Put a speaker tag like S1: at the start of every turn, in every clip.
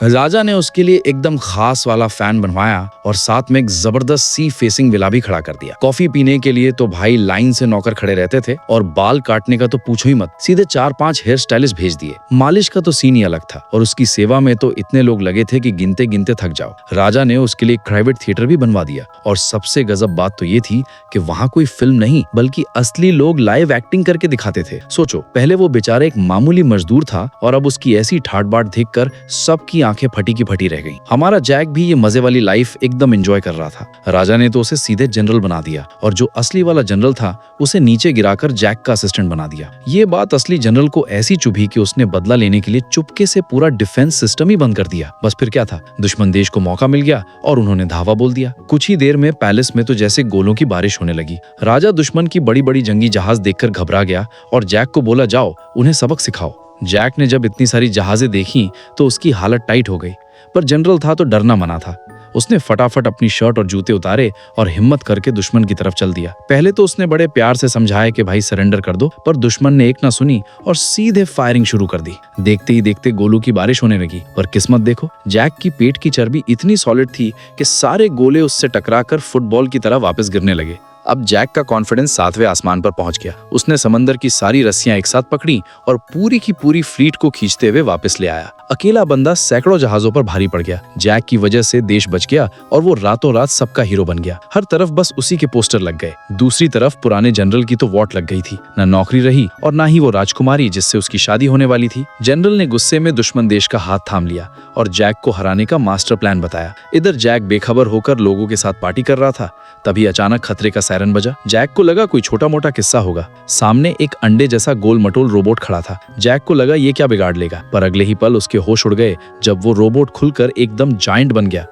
S1: राजा ने उसके लिए एकदम खास वाला फैन बनवाया और साथ में एक जबरदस्त सी फेसिंग विला भी खड़ा कर दिया। कॉफी पीने के लिए तो भाई लाइन से नौकर खड़े रहते थे और बाल काटने का तो पूछो ही मत, सीधे 4-5 हेयर स्टाइलिस्ट भेज दिए। मालिश का तो सीन ही अलग था और उसकी सेवा में तो इतने लोग लगे थे कि गिनते गिनते थक जाओ। राजा ने उसके लिए एक प्राइवेट थिएटर भी बनवा दिया और सबसे गजब बात तो ये थी कि वहाँ कोई फिल्म नहीं बल्कि असली लोग लाइव एक्टिंग करके दिखाते थे। सोचो, पहले वो बेचारा एक मामूली मजदूर था और अब उसकी ऐसी ठाट बाट देखकर सबकी आंखें फटी की फटी रह गईं। हमारा जैक भी ये मजे वाली लाइफ एकदम एंजॉय कर रहा था। राजा ने तो उसे सीधे जनरल बना दिया और जो असली वाला जनरल था उसे नीचे गिराकर जैक का असिस्टेंट बना दिया। ये बात असली जनरल को ऐसी चुभी कि उसने बदला लेने के लिए चुपके से पूरा डिफेंस सिस्टम ही बंद कर दिया। बस फिर क्या था, दुश्मन देश को मौका मिल गया और उन्होंने धावा बोल दिया। कुछ ही देर में पैलेस में तो जैसे गोलों की बारिश होने लगी। राजा दुश्मन की बड़ी बड़ी जंगी जहाज देखकर घबरा गया और जैक को बोला, जाओ उन्हें सबक सिखाओ। जैक ने जब इतनी सारी जहाजें देखी तो उसकी हालत टाइट हो गई, पर जनरल था तो डरना मना था। उसने फटाफट अपनी शर्ट और जूते उतारे और हिम्मत करके दुश्मन की तरफ चल दिया। पहले तो उसने बड़े प्यार से समझाया कि भाई सरेंडर कर दो, पर दुश्मन ने एक ना सुनी और सीधे फायरिंग शुरू कर दी। देखते ही देखते गोलों की बारिश होने लगी, पर किस्मत देखो, जैक की पेट की चर्बी इतनी सॉलिड थी कि सारे गोले उससे टकराकर फुटबॉल की तरह वापस गिरने लगे। अब जैक का कॉन्फिडेंस 7वें आसमान पर पहुंच गया। उसने समंदर की सारी रस्सियां एक साथ पकड़ी और पूरी की पूरी फ्लीट को खींचते हुए वापस ले आया। अकेला बंदा सैकड़ों जहाजों पर भारी पड़ गया। जैक की वजह से देश बच गया और वो रातों रात सबका हीरो बन गया। हर तरफ बस उसी के पोस्टर लग गए। दूसरी तरफ पुराने जनरल की तो वॉट लग गई थी, न नौकरी रही और न ही वो राजकुमारी जिससे उसकी शादी होने वाली थी। जनरल ने गुस्से में दुश्मन देश का हाथ थाम लिया और जैक को हराने का मास्टर प्लान बताया। इधर जैक बेखबर होकर लोगों के साथ पार्टी कर रहा था, तभी अचानक खतरे का सायरन बजा। जैक को लगा कोई छोटा मोटा किस्सा होगा। सामने एक अंडे जैसा गोल मटोल रोबोट खड़ा था। जैक को लगा ये क्या बिगाड़ लेगा, पर अगले ही पल उसके होश उड़ गए जब वो रोबोट खुलकर एकदम जायंट बन गया।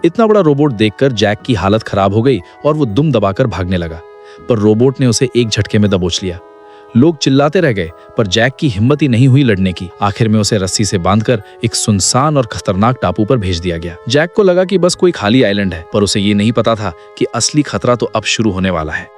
S1: इतना बड़ा रोबोट देखकर जैक की हालत खराब हो गई और वो दुम दबाकर भागने लगा, पर रोबोट ने उसे एक झटके में दबोच लिया। लोग चिल्लाते रह गए, पर जैक की हिम्मत ही नहीं हुई लड़ने की। आखिर में उसे रस्सी से बांधकर एक सुनसान और खतरनाक टापू पर भेज दिया गया। जैक को लगा कि बस कोई खाली आइलैंड है, पर उसे ये नहीं पता था कि असली खतरा तो अब शुरू होने वाला है।